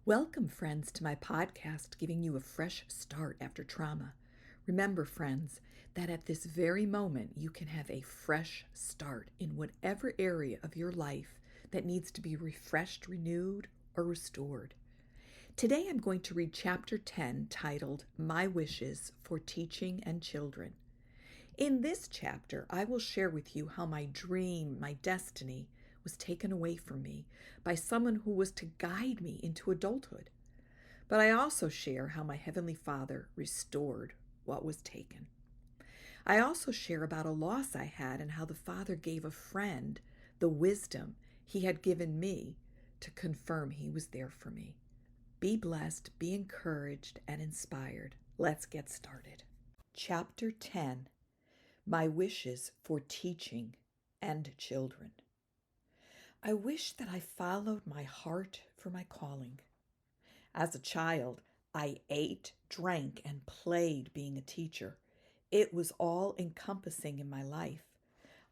Welcome, friends, to my podcast, giving you a fresh start after trauma. Remember, friends, that at this very moment, you can have a fresh start in whatever area of your life that needs to be refreshed, renewed, or restored. Today, I'm going to read chapter 10, titled My Wishes for Teaching and Children. In this chapter, I will share with you how my dream, my destiny, was taken away from me by someone who was to guide me into adulthood. But I also share how my Heavenly Father restored what was taken. I also share about a loss I had and how the Father gave a friend the wisdom He had given me to confirm He was there for me. Be blessed, be encouraged, and inspired. Let's get started. Chapter 10. My Wishes for Teaching and Children. I wish that I followed my heart for my calling. As a child, I ate, drank, and played being a teacher. It was all encompassing in my life.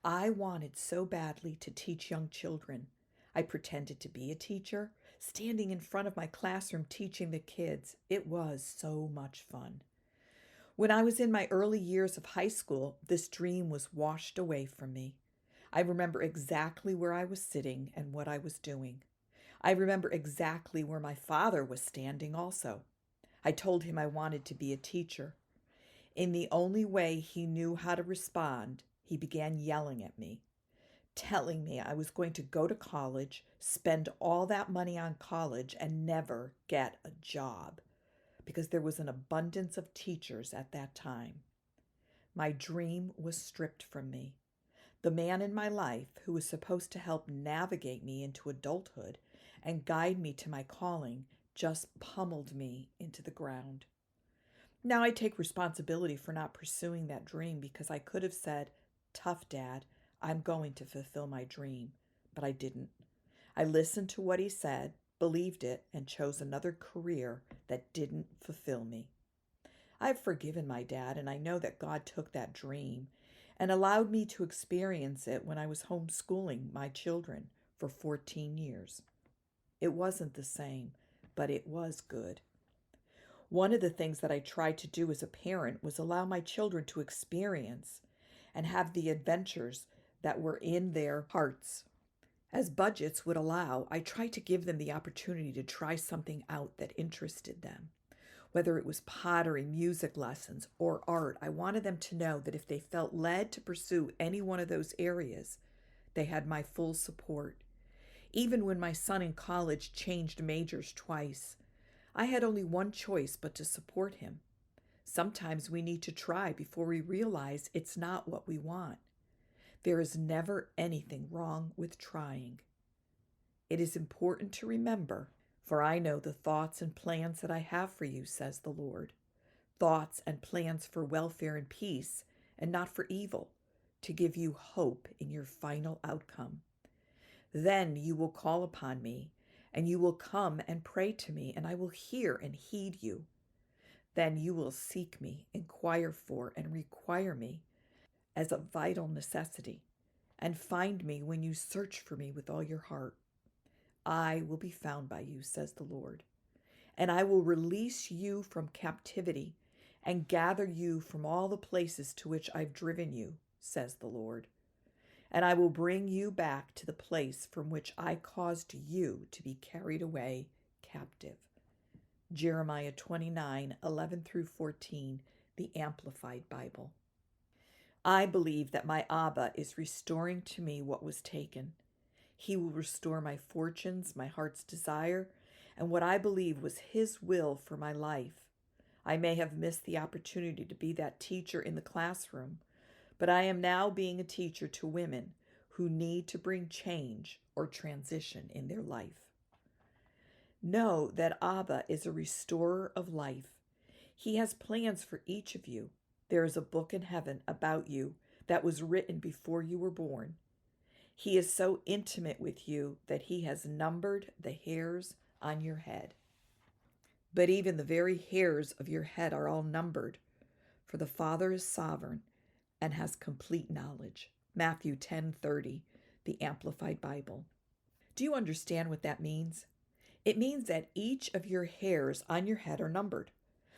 I wanted so badly to teach young children. I pretended to be a teacher, standing in front of my classroom teaching the kids. It was so much fun. When I was in my early years of high school, this dream was washed away from me. I remember exactly where I was sitting and what I was doing. I remember exactly where my father was standing also. I told him I wanted to be a teacher. In the only way he knew how to respond, he began yelling at me, telling me I was going to go to college, spend all that money on college, and never get a job, because there was an abundance of teachers at that time. My dream was stripped from me. The man in my life who was supposed to help navigate me into adulthood and guide me to my calling just pummeled me into the ground. Now I take responsibility for not pursuing that dream because I could have said, "Tough, Dad, I'm going to fulfill my dream," but I didn't. I listened to what he said, believed it, and chose another career that didn't fulfill me. I've forgiven my dad, and I know that God took that dream and allowed me to experience it when I was homeschooling my children for 14 years. It wasn't the same, but it was good. One of the things that I tried to do as a parent was allow my children to experience and have the adventures that were in their hearts. As budgets would allow, I tried to give them the opportunity to try something out that interested them. Whether it was pottery, music lessons, or art, I wanted them to know that if they felt led to pursue any one of those areas, they had my full support. Even when my son in college changed majors twice, I had only one choice but to support him. Sometimes we need to try before we realize it's not what we want. There is never anything wrong with trying. It is important to remember, for I know the thoughts and plans that I have for you, says the Lord. Thoughts and plans for welfare and peace, and not for evil, to give you hope in your final outcome. Then you will call upon me, and you will come and pray to me, and I will hear and heed you. Then you will seek me, inquire for, and require me as a vital necessity, and find me when you search for me with all your heart. I will be found by you, says the Lord, and I will release you from captivity and gather you from all the places to which I've driven you, says the Lord. And I will bring you back to the place from which I caused you to be carried away captive. Jeremiah 29:11 through 14, the Amplified Bible. I believe that my Abba is restoring to me what was taken. He will restore my fortunes, my heart's desire, and what I believe was His will for my life. I may have missed the opportunity to be that teacher in the classroom, but I am now being a teacher to women who need to bring change or transition in their life. Know that Abba is a restorer of life. He has plans for each of you. There is a book in heaven about you that was written before you were born. He is so intimate with you that He has numbered the hairs on your head. But even the very hairs of your head are all numbered, for the Father is sovereign and has complete knowledge. Matthew 10:30, the Amplified Bible. Do you understand what that means? It means that each of your hairs on your head are numbered.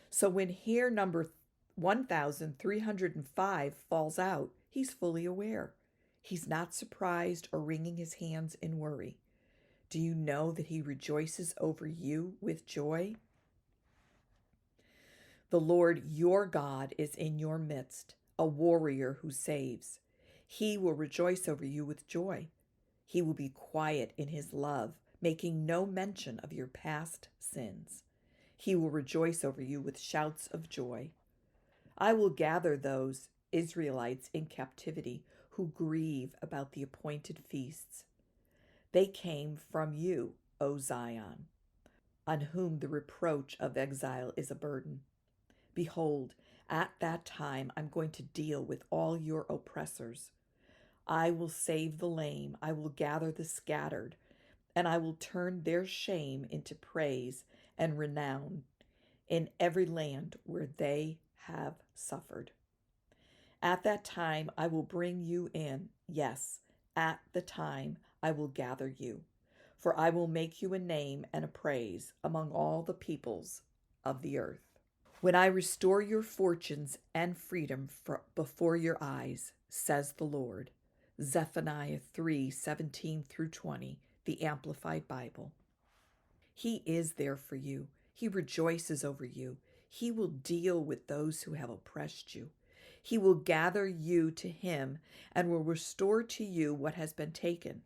So when hair number 1305 falls out, he's fully aware. He's not surprised or wringing his hands in worry. Do you know that he rejoices over you with joy? The Lord your God is in your midst, a warrior who saves. He will rejoice over you with joy. He will be quiet in his love, making no mention of your past sins. He will rejoice over you with shouts of joy. I will gather those Israelites in captivity who grieve about the appointed feasts. They came from you, O Zion, on whom the reproach of exile is a burden. Behold, at that time I'm going to deal with all your oppressors. I will save the lame, I will gather the scattered, and I will turn their shame into praise and renown in every land where they have suffered. At that time I will bring you in. Yes, at the time I will gather you. For I will make you a name and a praise among all the peoples of the earth. When I restore your fortunes and freedom before your eyes, says the Lord. Zephaniah 3:17 through 20, the Amplified Bible. He is there for you. He rejoices over you. He will deal with those who have oppressed you. He will gather you to him and will restore to you what has been taken.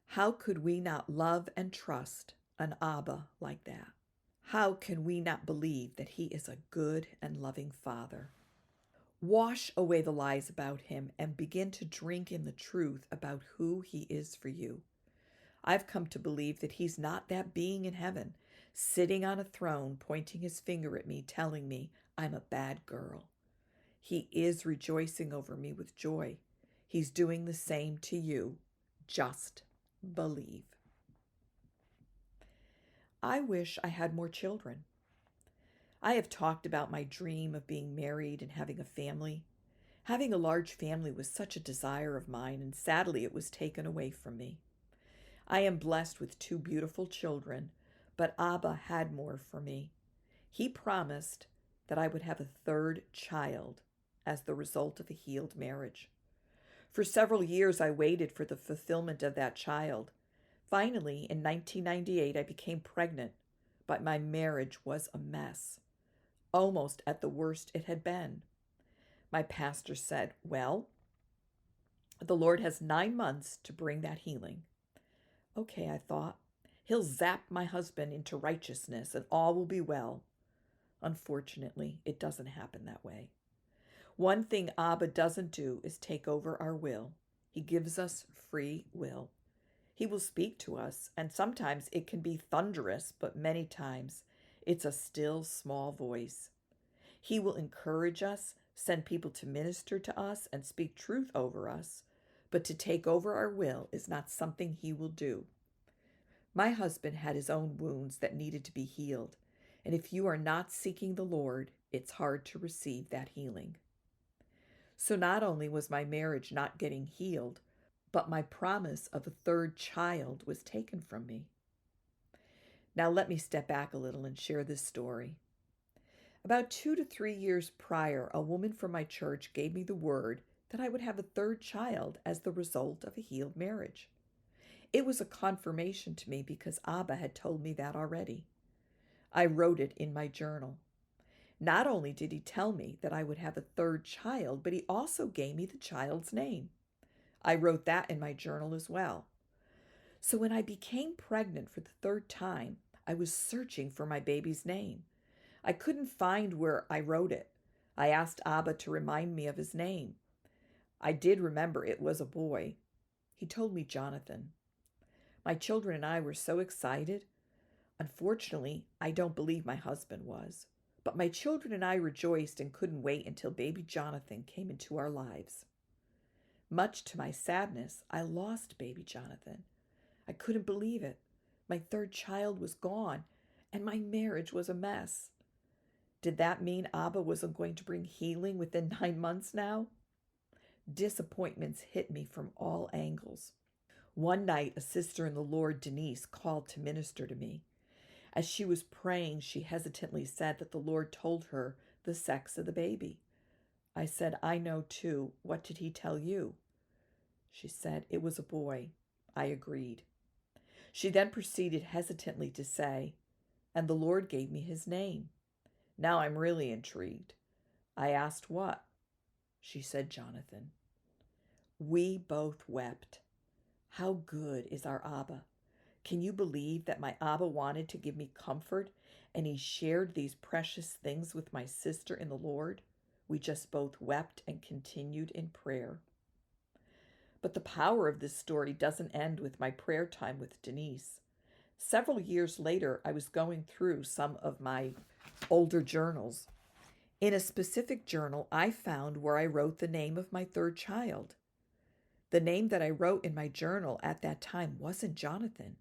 How could we not love and trust an Abba like that? How can we not believe that he is a good and loving Father? Wash away the lies about him and begin to drink in the truth about who he is for you. I've come to believe that he's not that being in heaven, sitting on a throne, pointing his finger at me, telling me I'm a bad girl. He is rejoicing over me with joy. He's doing the same to you. Just believe. I wish I had more children. I have talked about my dream of being married and having a family. Having a large family was such a desire of mine, and sadly it was taken away from me. I am blessed with two beautiful children, but Abba had more for me. He promised that I would have a third child as the result of a healed marriage. For several years, I waited for the fulfillment of that child. Finally, in 1998, I became pregnant, but my marriage was a mess, almost at the worst it had been. My pastor said, well, the Lord has 9 months to bring that healing. Okay, I thought, he'll zap my husband into righteousness and all will be well. Unfortunately, it doesn't happen that way. One thing Abba doesn't do is take over our will. He gives us free will. He will speak to us, and sometimes it can be thunderous, but many times it's a still, small voice. He will encourage us, send people to minister to us, and speak truth over us, but to take over our will is not something he will do. My husband had his own wounds that needed to be healed, and if you are not seeking the Lord, it's hard to receive that healing. So not only was my marriage not getting healed, but my promise of a third child was taken from me. Now let me step back a little and share this story. About 2 to 3 years prior, a woman from my church gave me the word that I would have a third child as the result of a healed marriage. It was a confirmation to me because Abba had told me that already. I wrote it in my journal. Not only did he tell me that I would have a third child, but he also gave me the child's name. I wrote that in my journal as well. So when I became pregnant for the third time, I was searching for my baby's name. I couldn't find where I wrote it. I asked Abba to remind me of his name. I did remember it was a boy. He told me Jonathan. My children and I were so excited. Unfortunately, I don't believe my husband was. But my children and I rejoiced and couldn't wait until baby Jonathan came into our lives. Much to my sadness, I lost baby Jonathan. I couldn't believe it. My third child was gone, and my marriage was a mess. Did that mean Abba wasn't going to bring healing within 9 months now? Disappointments hit me from all angles. One night, a sister in the Lord, Denise, called to minister to me. As she was praying, she hesitantly said that the Lord told her the sex of the baby. I said, I know too. What did he tell you? She said, it was a boy. I agreed. She then proceeded hesitantly to say, and the Lord gave me his name. Now I'm really intrigued. I asked what? She said, Jonathan. We both wept. How good is our Abba? Can you believe that my Abba wanted to give me comfort and he shared these precious things with my sister in the Lord? We just both wept and continued in prayer. But the power of this story doesn't end with my prayer time with Denise. Several years later, I was going through some of my older journals. In a specific journal, I found where I wrote the name of my third child. The name that I wrote in my journal at that time wasn't Jonathan.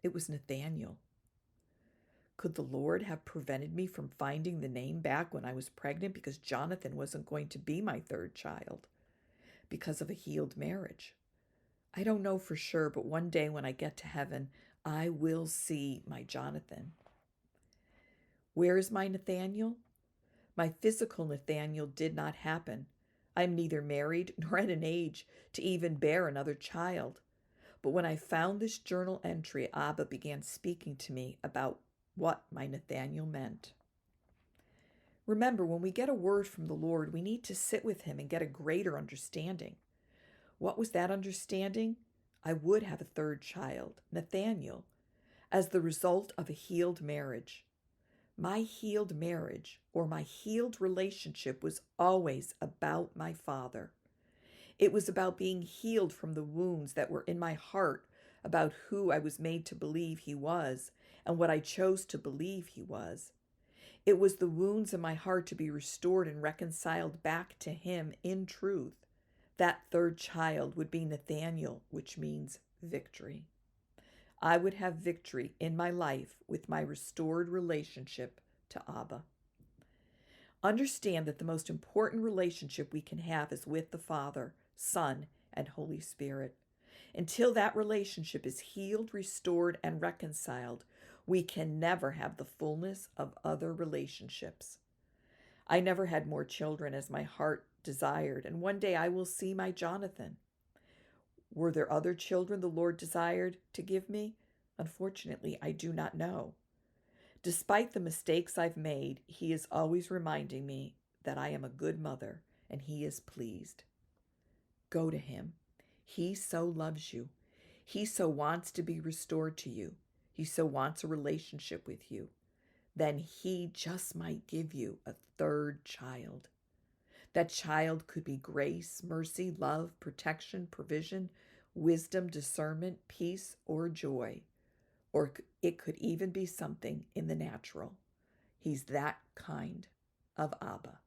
It was Nathaniel. Could the Lord have prevented me from finding the name back when I was pregnant because Jonathan wasn't going to be my third child because of a healed marriage? I don't know for sure, but one day when I get to heaven, I will see my Jonathan. Where is my Nathaniel? My physical Nathaniel did not happen. I am neither married nor at an age to even bear another child. But when I found this journal entry, Abba began speaking to me about what my Nathaniel meant. Remember, when we get a word from the Lord, we need to sit with him and get a greater understanding. What was that understanding? I would have a third child, Nathaniel, as the result of a healed marriage. My healed marriage, or my healed relationship, was always about my father. It was about being healed from the wounds that were in my heart about who I was made to believe he was and what I chose to believe he was. It was the wounds in my heart to be restored and reconciled back to him in truth. That third child would be Nathaniel, which means victory. I would have victory in my life with my restored relationship to Abba. Understand that the most important relationship we can have is with the Father, Son, and Holy Spirit. Until that relationship is healed, restored, and reconciled, we can never have the fullness of other relationships. I never had more children as my heart desired, and one day I will see my Jonathan. Were there other children the Lord desired to give me? Unfortunately, I do not know. Despite the mistakes I've made, he is always reminding me that I am a good mother and he is pleased. Go to him. He so loves you. He so wants to be restored to you. He so wants a relationship with you. Then he just might give you a third child. That child could be grace, mercy, love, protection, provision, wisdom, discernment, peace, or joy. Or it could even be something in the natural. He's that kind of Abba.